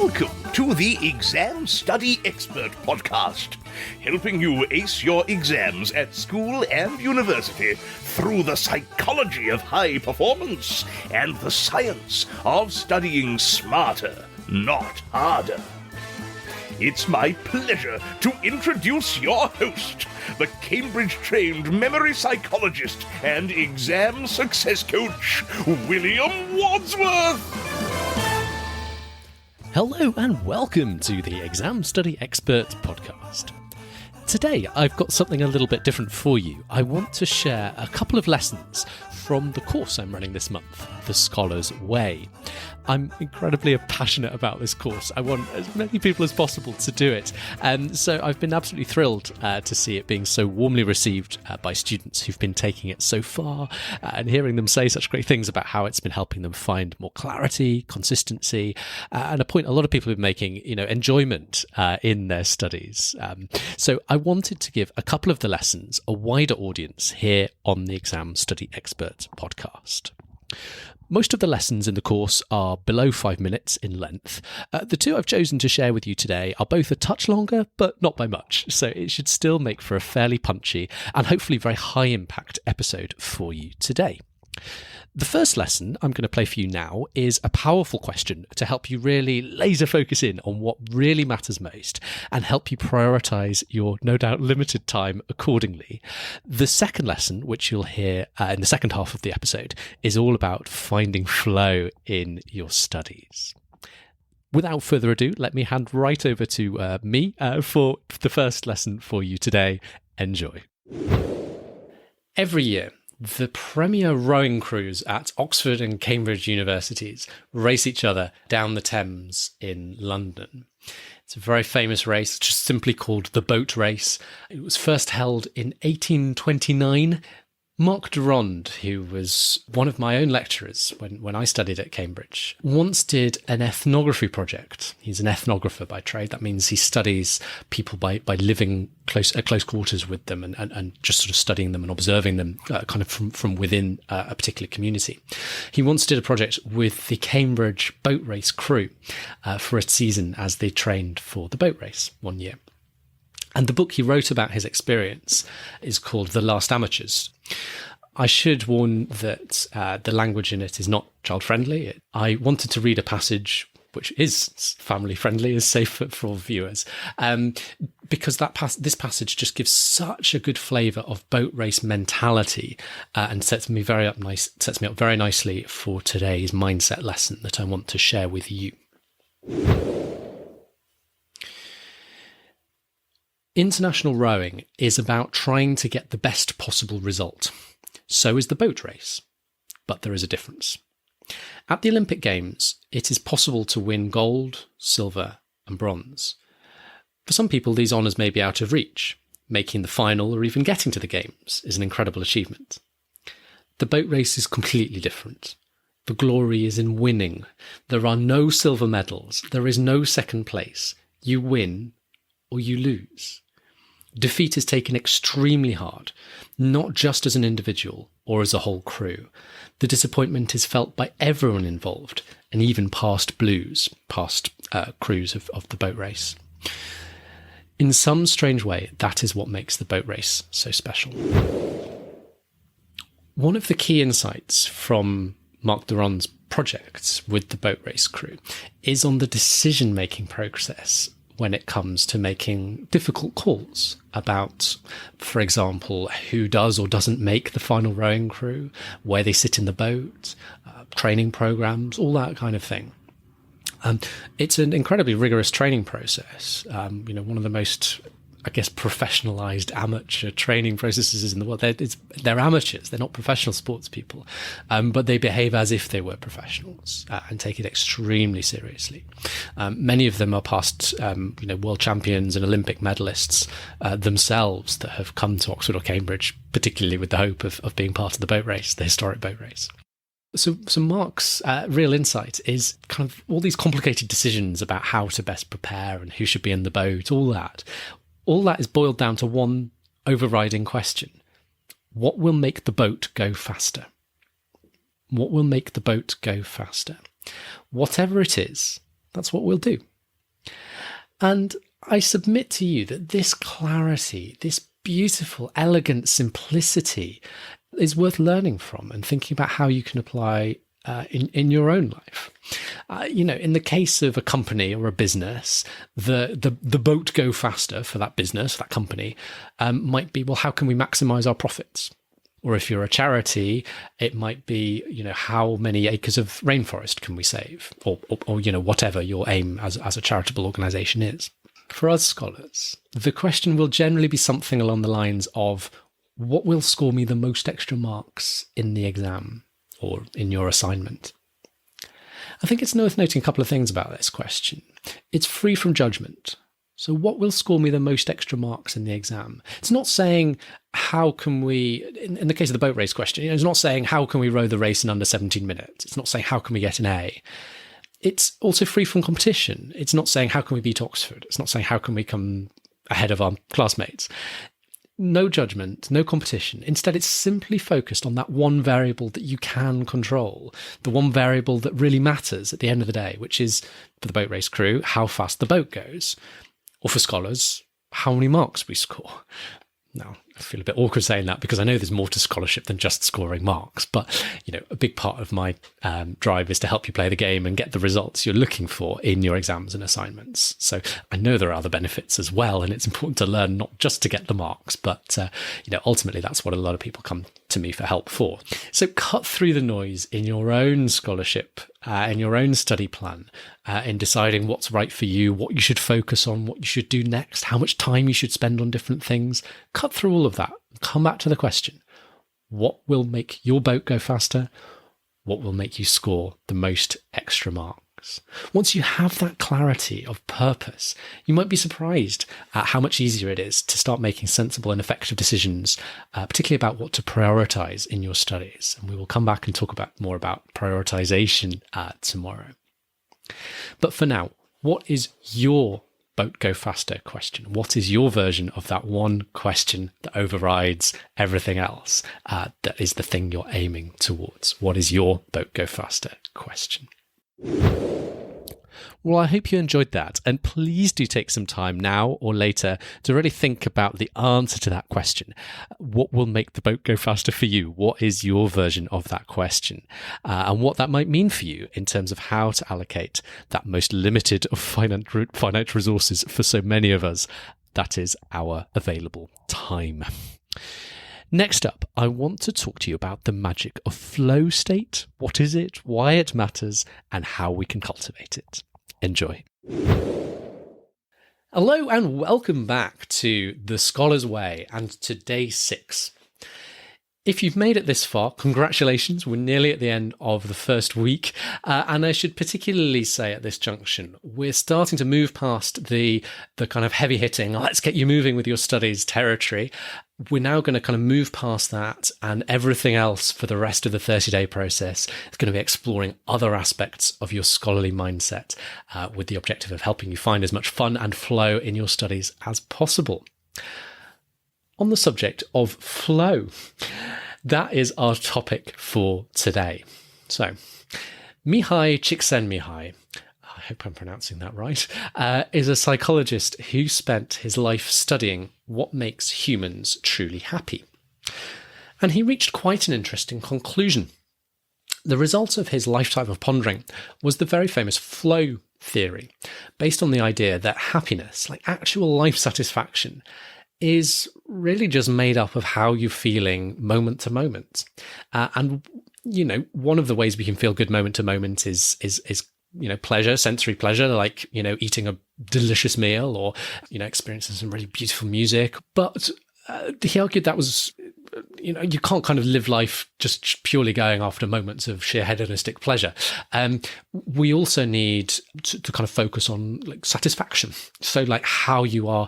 Welcome to the Exam Study Expert Podcast, helping you ace your exams at school and university through the psychology of high performance and the science of studying smarter, not harder. It's my pleasure to introduce your host, the Cambridge-trained memory psychologist and exam success coach, William Wadsworth. Hello and welcome to the Exam Study Expert Podcast. Today I've got something a little bit different for you. I want to share a couple of lessons from the course I'm running this month, The Scholar's Way. I'm incredibly passionate about this course. I want as many people as possible to do it. And so I've been absolutely thrilled to see it being so warmly received by students who've been taking it so far and hearing them say such great things about how it's been helping them find more clarity, consistency, and a point a lot of people have been making, enjoyment in their studies. So I wanted to give a couple of the lessons a wider audience here on the Exam Study Expert podcast. Most of the lessons in the course are below 5 minutes in length. The two I've chosen to share with you today are both a touch longer, but not by much, so it should still make for a fairly punchy and hopefully very high impact episode for you today. The first lesson I'm going to play for you now is a powerful question to help you really laser focus in on what really matters most and help you prioritize your no doubt limited time accordingly. The second lesson, which you'll hear in the second half of the episode, is all about finding flow in your studies. Without further ado, let me hand right over to me for the first lesson for you today. Enjoy. Every year, the premier rowing crews at Oxford and Cambridge universities race each other down the Thames in London. It's a very famous race, just simply called the boat race. It was first held in 1829. Mark Durand, who was one of my own lecturers when I studied at Cambridge, once did an ethnography project. He's an ethnographer by trade. That means he studies people by living at close quarters with them and just sort of studying them and observing them kind of from within a particular community. He once did a project with the Cambridge boat race crew for a season as they trained for the boat race one year. And the book he wrote about his experience is called The Last Amateurs. I should warn that the language in it is not child-friendly. I wanted to read a passage which is family-friendly, is safe for all viewers, because this passage just gives such a good flavour of boat race mentality and sets me up very nicely for today's mindset lesson that I want to share with you. International rowing is about trying to get the best possible result. So is the boat race. But there is a difference. At the Olympic Games, it is possible to win gold, silver, and bronze. For some people, these honours may be out of reach. Making the final or even getting to the Games is an incredible achievement. The boat race is completely different. The glory is in winning. There are no silver medals. There is no second place. You win or you lose. Defeat is taken extremely hard, not just as an individual or as a whole crew. The disappointment is felt by everyone involved, and even past crews of the boat race. In some strange way, that is what makes the boat race so special. One of the key insights from Mark Durand's projects with the boat race crew is on the decision-making process when it comes to making difficult calls about, for example, who does or doesn't make the final rowing crew, where they sit in the boat, training programs, all that kind of thing. It's an incredibly rigorous training process. One of the most, professionalized amateur training processes in the world. They're amateurs. They're not professional sports people, but they behave as if they were professionals and take it extremely seriously. Many of them are past, world champions and Olympic medalists themselves that have come to Oxford or Cambridge, particularly with the hope of being part of the boat race, the historic boat race. So Mark's real insight is kind of all these complicated decisions about how to best prepare and who should be in the boat, all that. All that is boiled down to one overriding question. What will make the boat go faster? What will make the boat go faster? Whatever it is, that's what we'll do. And I submit to you that this clarity, this beautiful, elegant simplicity is worth learning from and thinking about how you can apply in your own life. In the case of a company or a business, the boat go faster for that business, that company, might be, well, how can we maximize our profits? Or if you're a charity, it might be, how many acres of rainforest can we save? Or whatever your aim as a charitable organization is. For us scholars, the question will generally be something along the lines of, what will score me the most extra marks in the exam or in your assignment? I think it's worth noting a couple of things about this question. It's free from judgment. So what will score me the most extra marks in the exam? It's not saying, how can we, in the case of the boat race question, it's not saying, how can we row the race in under 17 minutes? It's not saying, how can we get an A? It's also free from competition. It's not saying, how can we beat Oxford? It's not saying, how can we come ahead of our classmates? No judgment, no competition. Instead, it's simply focused on that one variable that you can control, the one variable that really matters at the end of the day, which is, for the boat race crew, how fast the boat goes. Or for scholars, how many marks we score. Now, I feel a bit awkward saying that because I know there's more to scholarship than just scoring marks. But, a big part of my drive is to help you play the game and get the results you're looking for in your exams and assignments. So I know there are other benefits as well, and it's important to learn not just to get the marks, but, ultimately that's what a lot of people come to me for help for. So cut through the noise in your own scholarship, in your own study plan, in deciding what's right for you, what you should focus on, what you should do next, how much time you should spend on different things. Cut through all of that. Come back to the question, what will make your boat go faster? What will make you score the most extra marks? Once you have that clarity of purpose, you might be surprised at how much easier it is to start making sensible and effective decisions, particularly about what to prioritize in your studies. And we will come back and talk more about prioritization tomorrow. But for now, what is your boat go faster question? What is your version of that one question that overrides everything else, that is the thing you're aiming towards? What is your boat go faster question? Well, I hope you enjoyed that, and please do take some time now or later to really think about the answer to that question. What will make the boat go faster for you? What is your version of that question? And what that might mean for you in terms of how to allocate that most limited of finite resources for so many of us, that is our available time. Next up, I want to talk to you about the magic of flow state. What is it, why it matters, and how we can cultivate it. Enjoy. Hello and welcome back to The Scholar's Way and to day 6. If you've made it this far, congratulations, we're nearly at the end of the first week. And I should particularly say at this junction, we're starting to move past the kind of heavy hitting, let's get you moving with your studies territory. We're now going to kind of move past that, and everything else for the rest of the 30-day process is going to be exploring other aspects of your scholarly mindset, with the objective of helping you find as much fun and flow in your studies as possible. On the subject of flow, that is our topic for today. So, Mihai Csikszentmihalyi, I hope I'm pronouncing that right, is a psychologist who spent his life studying what makes humans truly happy. And he reached quite an interesting conclusion. The result of his lifetime of pondering was the very famous flow theory, based on the idea that happiness, like actual life satisfaction, is really just made up of how you're feeling moment to moment. And, one of the ways we can feel good moment to moment is pleasure, sensory pleasure, like, eating a delicious meal or, experiencing some really beautiful music. But he argued that was, you can't kind of live life just purely going after moments of sheer hedonistic pleasure. We also need to kind of focus on like satisfaction. So like how you are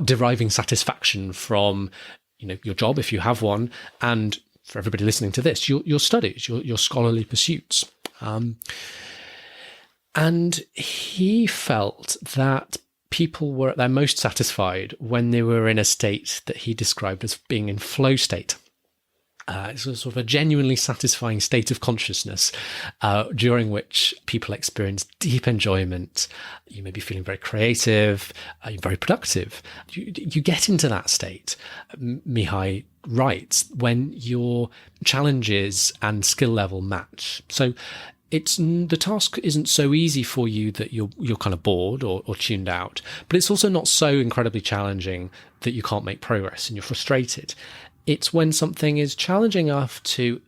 deriving satisfaction from, your job, if you have one, and for everybody listening to this, your studies, your scholarly pursuits. And he felt that people were at their most satisfied when they were in a state that he described as being in flow state. It's a sort of a genuinely satisfying state of consciousness during which people experience deep enjoyment. You may be feeling very creative, you're very productive. You get into that state, Mihai writes, when your challenges and skill level match. So the task isn't so easy for you that you're kind of bored or tuned out, but it's also not so incredibly challenging that you can't make progress and you're frustrated. It's when something is challenging enough to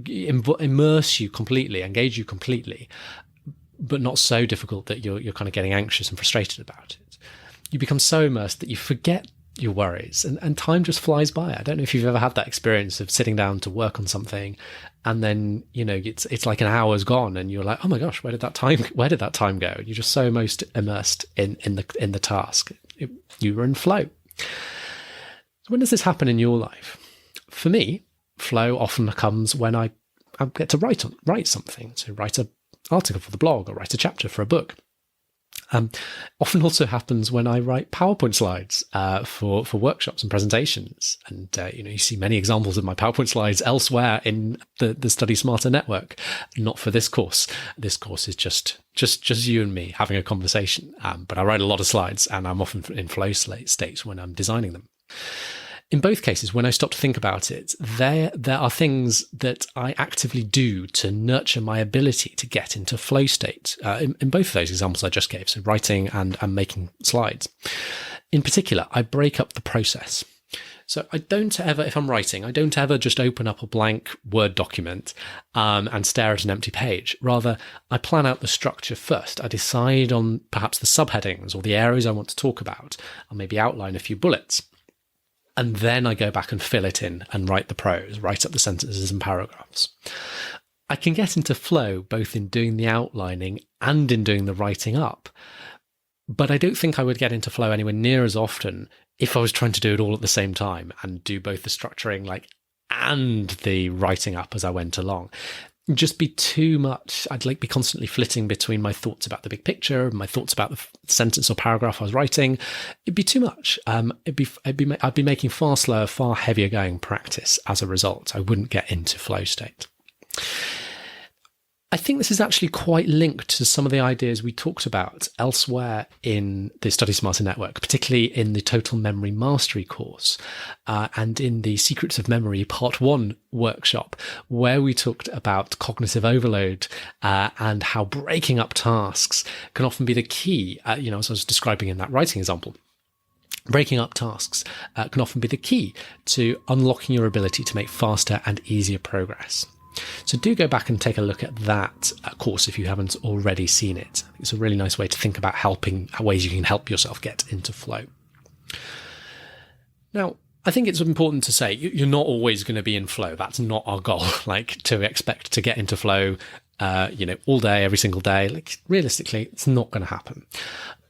immerse you completely, engage you completely, but not so difficult that you're kind of getting anxious and frustrated about it. You become so immersed that you forget your worries and time just flies by. I don't know if you've ever had that experience of sitting down to work on something and then, it's like an hour's gone and you're like, oh my gosh, where did that time go? You're just so most immersed in the task. You were in flow. When does this happen in your life? For me, flow often comes when I get to write something. So write an article for the blog or write a chapter for a book. Often also happens when I write PowerPoint slides for workshops and presentations. And, you see many examples of my PowerPoint slides elsewhere in the Study Smarter network, not for this course. This course is just you and me having a conversation. But I write a lot of slides and I'm often in flow states when I'm designing them. In both cases, when I stop to think about it, there are things that I actively do to nurture my ability to get into flow state. In both of those examples I just gave, so writing and making slides. In particular, I break up the process. So I don't ever, if I'm writing, I don't ever just open up a blank Word document and stare at an empty page. Rather, I plan out the structure first. I decide on perhaps the subheadings or the areas I want to talk about. I'll maybe outline a few bullets. And then I go back and fill it in and write the prose, write up the sentences and paragraphs. I can get into flow both in doing the outlining and in doing the writing up. But I don't think I would get into flow anywhere near as often if I was trying to do it all at the same time and do both the structuring and the writing up as I went along. Just be too much. I'd be constantly flitting between my thoughts about the big picture and my thoughts about the sentence or paragraph I was writing. It'd be too much. I'd be making far slower, far heavier going practice as a result. I wouldn't get into flow state. I think this is actually quite linked to some of the ideas we talked about elsewhere in the Study Smarter network, particularly in the Total Memory Mastery course and in the Secrets of Memory Part 1 workshop, where we talked about cognitive overload and how breaking up tasks can often be the key, as I was describing in that writing example. Breaking up tasks can often be the key to unlocking your ability to make faster and easier progress. So do go back and take a look at that course if you haven't already seen it. It's a really nice way to think about ways you can help yourself get into flow. Now, I think it's important to say you're not always going to be in flow. That's not our goal, to expect to get into flow, all day, every single day. Realistically, it's not going to happen.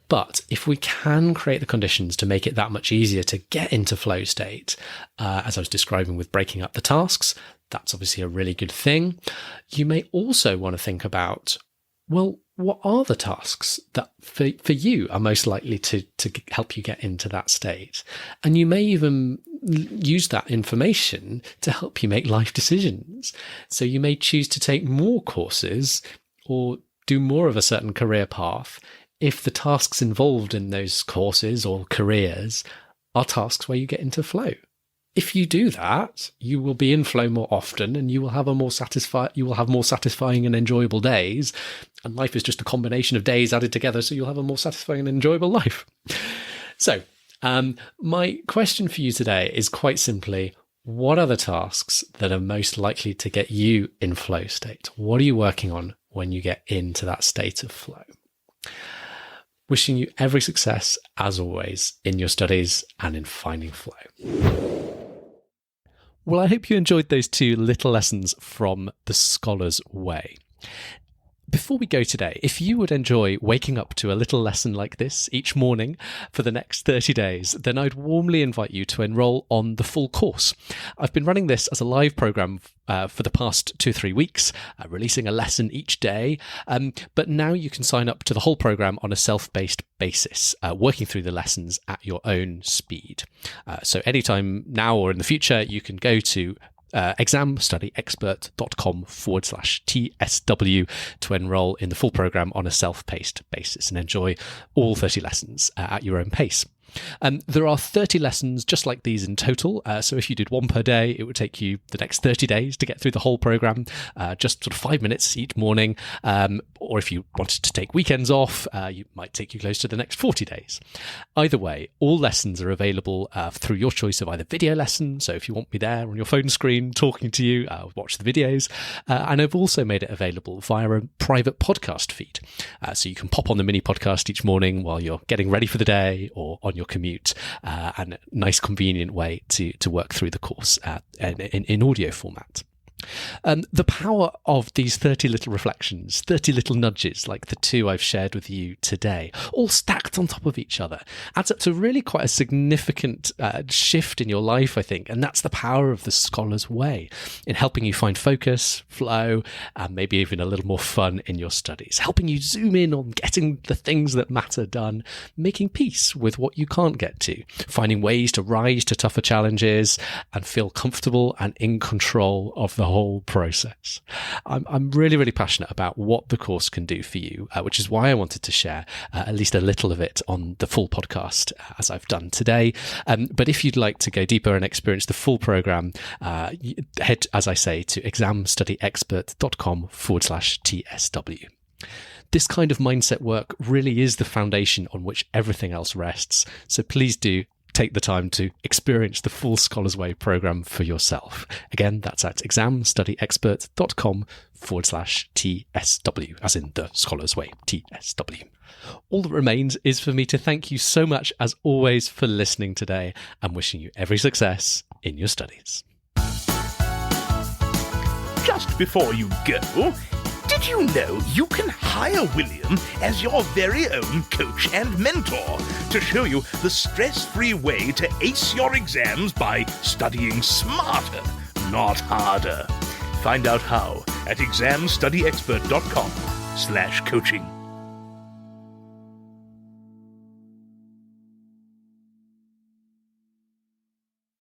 But if we can create the conditions to make it that much easier to get into flow state, as I was describing with breaking up the tasks, that's obviously a really good thing. You may also want to think about, well, what are the tasks that for you are most likely to help you get into that state? And you may even use that information to help you make life decisions. So you may choose to take more courses or do more of a certain career path if the tasks involved in those courses or careers are tasks where you get into flow. If you do that, you will be in flow more often and you will have more satisfying and enjoyable days. And life is just a combination of days added together, so you'll have a more satisfying and enjoyable life. So, my question for you today is quite simply, what are the tasks that are most likely to get you in flow state? What are you working on when you get into that state of flow? Wishing you every success, as always, in your studies and in finding flow. Well, I hope you enjoyed those 2 little lessons from The Scholar's Way. Before we go today, if you would enjoy waking up to a little lesson like this each morning for the next 30 days, then I'd warmly invite you to enroll on the full course. I've been running this as a live program for the past 2 or 3 weeks, releasing a lesson each day. But now you can sign up to the whole program on a self-paced basis, working through the lessons at your own speed. So anytime now or in the future, you can go to examstudyexpert.com/TSW to enroll in the full program on a self-paced basis and enjoy all 30 lessons at your own pace. There are 30 lessons just like these in total. So if you did one per day, it would take you the next 30 days to get through the whole program, just sort of 5 minutes each morning. Or if you wanted to take weekends off, you might take you close to the next 40 days. Either way, all lessons are available through your choice of either video lessons. So if you want me there on your phone screen talking to you, watch the videos. And I've also made it available via a private podcast feed. So you can pop on the mini podcast each morning while you're getting ready for the day or on your commute, and a nice convenient way to work through the course in audio format. The power of these 30 little reflections, 30 little nudges like the two I've shared with you today, all stacked on top of each other, adds up to really quite a significant shift in your life, I think. And that's the power of the Scholar's Way in helping you find focus, flow, and maybe even a little more fun in your studies, helping you zoom in on getting the things that matter done, making peace with what you can't get to, finding ways to rise to tougher challenges and feel comfortable and in control of the whole process. I'm really, really passionate about what the course can do for you, which is why I wanted to share at least a little of it on the full podcast as I've done today. But if you'd like to go deeper and experience the full program, head, as I say, to examstudyexpert.com/TSW. This kind of mindset work really is the foundation on which everything else rests. So please do take the time to experience the full Scholar's Way program for yourself. Again, that's at examstudyexpert.com/TSW, as in the Scholar's Way, TSW. All that remains is for me to thank you so much, as always, for listening today and wishing you every success in your studies. Just before you go, did you know you can hire William as your very own coach and mentor to show you the stress-free way to ace your exams by studying smarter, not harder? Find out how at examstudyexpert.com/coaching.